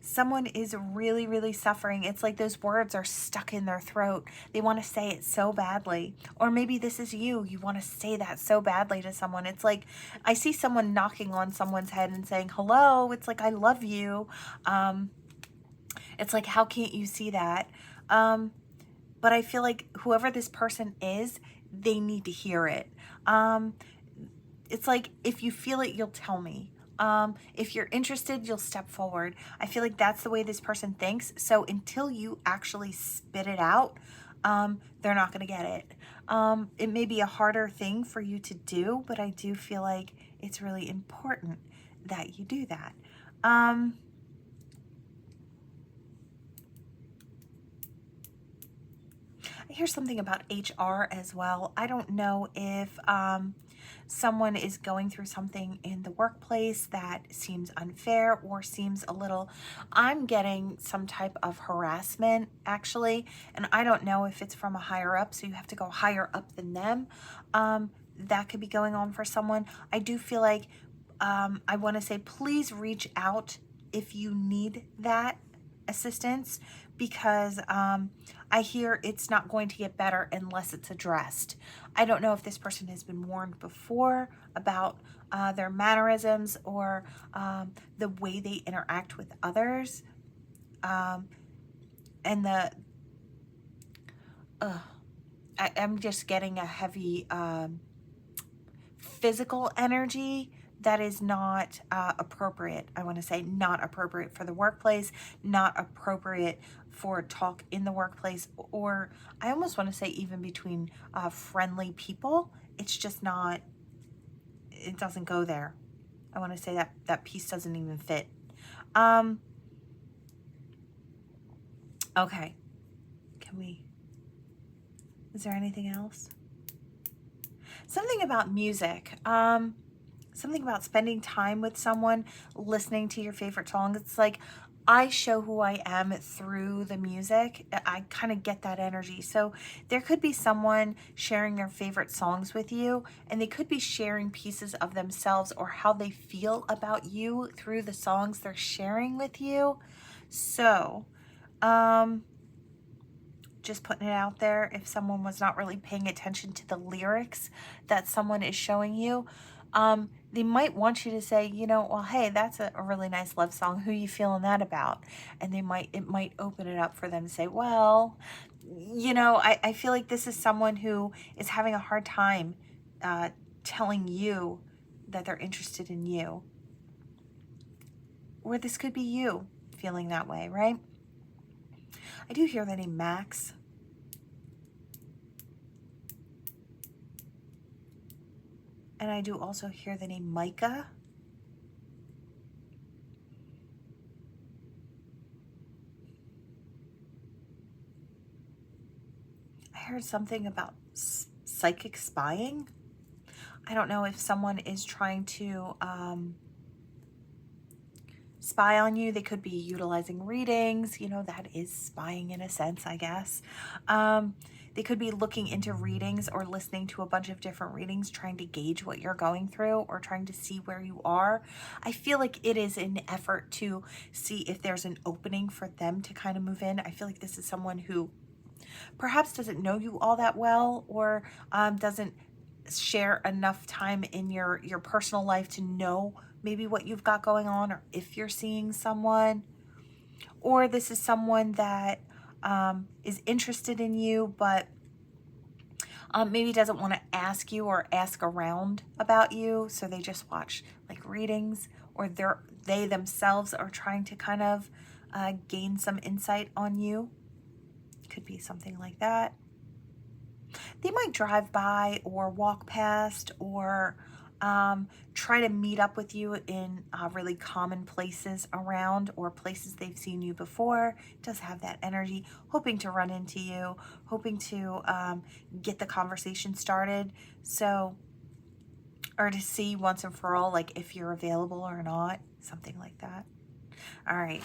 Someone is really, really suffering. It's like those words are stuck in their throat. They want to say it so badly. Or maybe this is you. You want to say that so badly to someone. It's like I see someone knocking on someone's head and saying, hello. It's like, I love you. It's like, how can't you see that? But I feel like whoever this person is, they need to hear it. It's like, if you feel it, you'll tell me. If you're interested, you'll step forward. I feel like that's the way this person thinks. So until you actually spit it out, they're not going to get it. It may be a harder thing for you to do, but I do feel like it's really important that you do that. I hear something about HR as well. I don't know if someone is going through something in the workplace that seems unfair or seems a little, I'm getting some type of harassment actually, and I don't know if it's from a higher up, so you have to go higher up than them. That could be going on for someone. I do feel like I want to say please reach out if you need that assistance, because I hear it's not going to get better unless it's addressed. I don't know if this person has been warned before about their mannerisms or the way they interact with others, and I'm just getting a heavy physical energy that is not appropriate. I want to say not appropriate for the workplace, not appropriate for talk in the workplace, or I almost want to say even between friendly people. It's just not, it doesn't go there. I want to say that that piece doesn't even fit. Okay. Is there anything else? Something about music. Something about spending time with someone, listening to your favorite songs. It's like I show who I am through the music. I kind of get that energy. So there could be someone sharing their favorite songs with you, and they could be sharing pieces of themselves or how they feel about you through the songs they're sharing with you. So, just putting it out there, if someone was not really paying attention to the lyrics that someone is showing you, they might want you to say, you know, well, hey, that's a really nice love song. Who you feeling that about? And it might open it up for them to say, well, you know, I feel like this is someone who is having a hard time telling you that they're interested in you. Or this could be you feeling that way, right? I do hear the name Max. And I do also hear the name Micah. I heard something about psychic spying. I don't know if someone is trying to spy on you. They could be utilizing readings. You know, that is spying in a sense, I guess. They could be looking into readings or listening to a bunch of different readings, trying to gauge what you're going through or trying to see where you are. I feel like it is an effort to see if there's an opening for them to kind of move in. I feel like this is someone who perhaps doesn't know you all that well, or doesn't share enough time in your personal life to know maybe what you've got going on, or if you're seeing someone. Or this is someone that is interested in you, but maybe doesn't want to ask you or ask around about you, so they just watch like readings, or they themselves are trying to kind of gain some insight on you. Could be something like that. They might drive by or walk past or try to meet up with you in really common places around, or places they've seen you before. It does have that energy, hoping to run into you, hoping to get the conversation started. So, or to see once and for all, like if you're available or not, something like that. All right.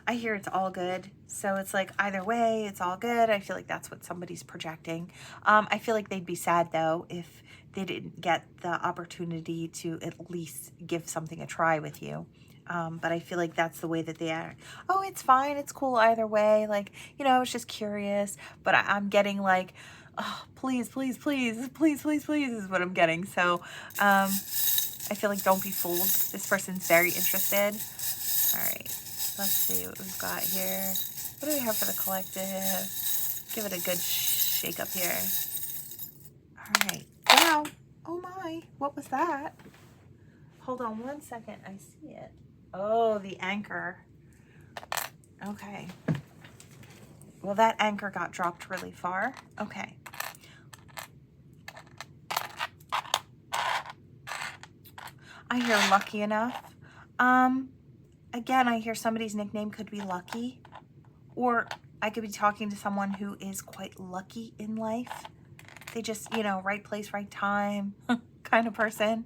I hear it's all good. So it's like either way, it's all good. I feel like that's what somebody's projecting. I feel like they'd be sad though if they didn't get the opportunity to at least give something a try with you. But I feel like that's the way that they are. Oh, it's fine. It's cool either way. Like, you know, I was just curious, but I'm getting like, oh, please, please, please, please, please, please is what I'm getting. So I feel like don't be fooled. This person's very interested. All right. Let's see what we've got here. What do we have for the collective? Give it a good shake up here. All right. Wow. Oh my. What was that? Hold on one second. I see it. Oh, the anchor. Okay. Well, that anchor got dropped really far. Okay. I hear lucky enough. Again, I hear somebody's nickname could be Lucky, or I could be talking to someone who is quite lucky in life. They just, you know, right place, right time kind of person.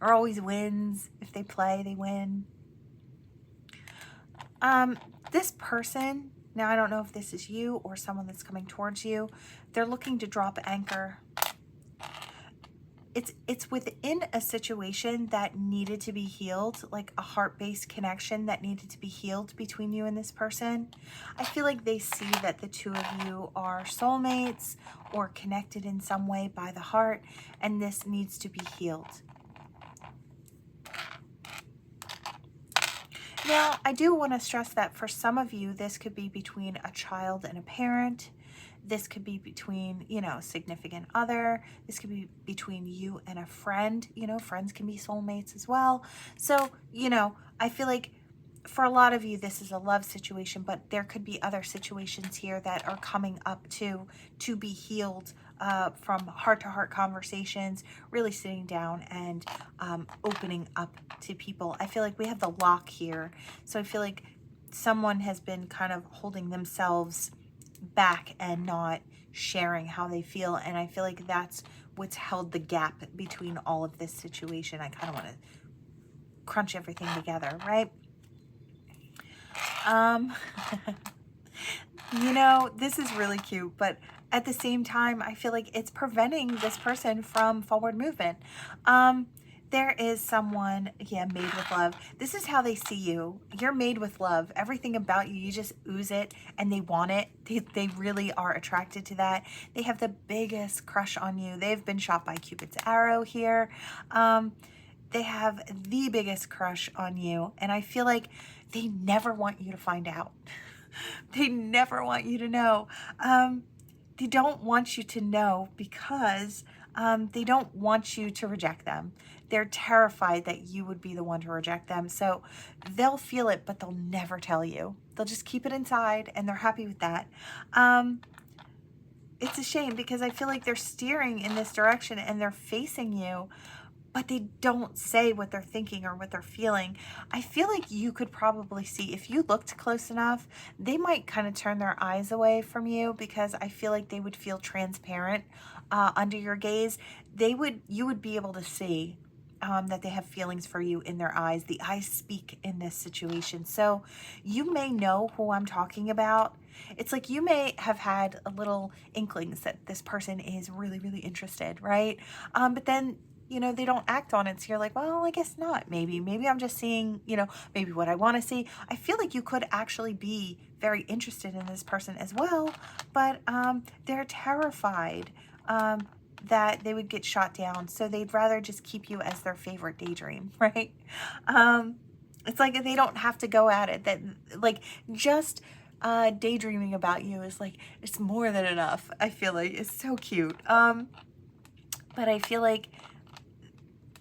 Or always wins. If they play, they win. This person, now I don't know if this is you or someone that's coming towards you, they're looking to drop anchor. It's within a situation that needed to be healed, like a heart-based connection that needed to be healed between you and this person. I feel like they see that the two of you are soulmates or connected in some way by the heart, and this needs to be healed. Now, I do want to stress that for some of you, this could be between a child and a parent. This could be between, you know, a significant other. This could be between you and a friend. You know, friends can be soulmates as well. So, you know, I feel like for a lot of you, this is a love situation, but there could be other situations here that are coming up to be healed from heart-to-heart conversations, really sitting down and opening up to people. I feel like we have the lock here. So I feel like someone has been kind of holding themselves back and not sharing how they feel, and I feel like that's what's held the gap between all of this situation. I kind of want to crunch everything together, right? You know, this is really cute, but at the same time, I feel like it's preventing this person from forward movement. There is someone, yeah, made with love. This is how they see you. You're made with love. Everything about you, you just ooze it, and they want it. They really are attracted to that. They have the biggest crush on you. They've been shot by Cupid's arrow here. They have the biggest crush on you, and I feel like they never want you to find out. They never want you to know. They don't want you to know because they don't want you to reject them. They're terrified that you would be the one to reject them. So they'll feel it, but they'll never tell you. They'll just keep it inside, and they're happy with that. It's a shame because I feel like they're steering in this direction and they're facing you, but they don't say what they're thinking or what they're feeling. I feel like you could probably see, if you looked close enough, they might kind of turn their eyes away from you because I feel like they would feel transparent under your gaze. You would be able to see that they have feelings for you in their eyes. The eyes speak in this situation. So you may know who I'm talking about. It's like you may have had a little inklings that this person is really, really interested, right? But then, you know, they don't act on it. So you're like, well, I guess not. Maybe I'm just seeing, you know, maybe what I want to see. I feel like you could actually be very interested in this person as well, but they're terrified that they would get shot down. So they'd rather just keep you as their favorite daydream, right? It's like they don't have to go at it. That like just daydreaming about you is like, it's more than enough. I feel like it's so cute. But I feel like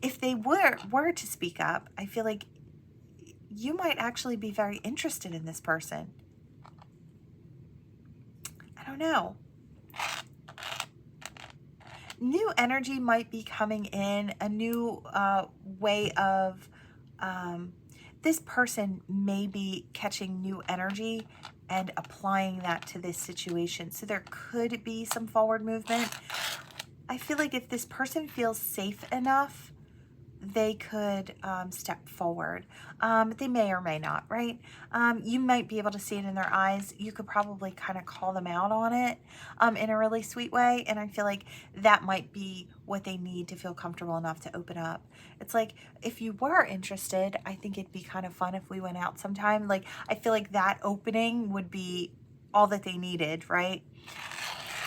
if they were to speak up, I feel like you might actually be very interested in this person. I don't know. New energy might be coming in, a new way of, this person may be catching new energy and applying that to this situation. So there could be some forward movement. I feel like if this person feels safe enough, they could step forward. They may or may not, right? You might be able to see it in their eyes. You could probably kind of call them out on it in a really sweet way. And I feel like that might be what they need to feel comfortable enough to open up. It's like, if you were interested, I think it'd be kind of fun if we went out sometime. Like, I feel like that opening would be all that they needed, right?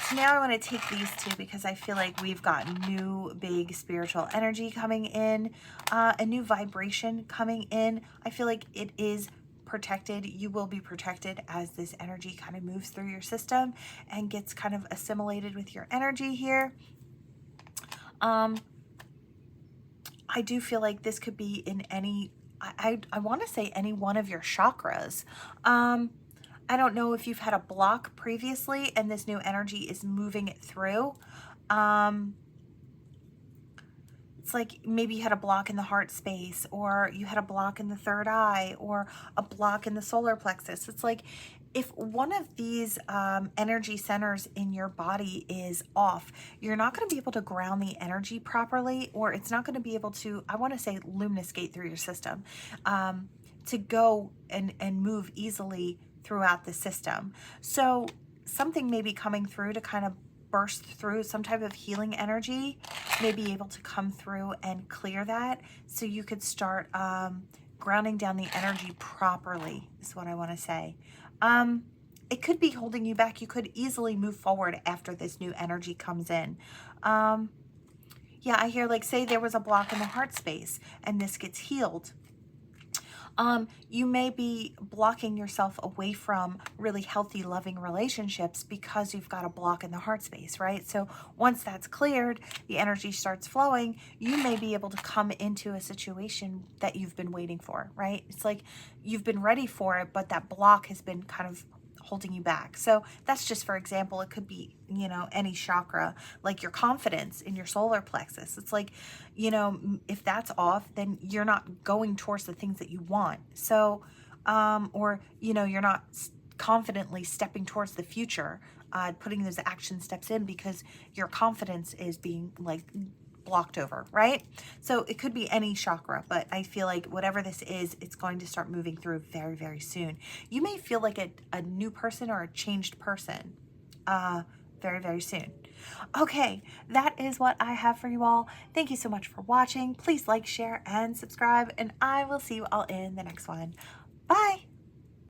So now I want to take these two because I feel like we've got new big spiritual energy coming in, a new vibration coming in. I feel like it is protected. You will be protected as this energy kind of moves through your system and gets kind of assimilated with your energy here. I do feel like this could be in any, I want to say any one of your chakras. I don't know if you've had a block previously and this new energy is moving it through. It's like maybe you had a block in the heart space, or you had a block in the third eye, or a block in the solar plexus. It's like if one of these energy centers in your body is off, you're not going to be able to ground the energy properly, or it's not going to be able to, I want to say, luminescate through your system, to go and move easily throughout the system. So something may be coming through to kind of burst through, some type of healing energy may be able to come through and clear that, so you could start grounding down the energy properly, is what I want to say. It could be holding you back. You could easily move forward after this new energy comes in. Yeah, I hear, like, say there was a block in the heart space and this gets healed. You may be blocking yourself away from really healthy, loving relationships because you've got a block in the heart space, right? So once that's cleared, the energy starts flowing, you may be able to come into a situation that you've been waiting for, right? It's like you've been ready for it, but that block has been kind of holding you back. So that's just for example. It could be, you know, any chakra, like your confidence in your solar plexus. It's like, you know, if that's off, then you're not going towards the things that you want. So or, you know, you're not confidently stepping towards the future, putting those action steps in because your confidence is being like blocked over, right? So it could be any chakra, but I feel like whatever this is, it's going to start moving through very, very soon. You may feel like a new person or a changed person very, very soon. Okay, that is what I have for you all. Thank you so much for watching. Please like, share, and subscribe, and I will see you all in the next one. Bye.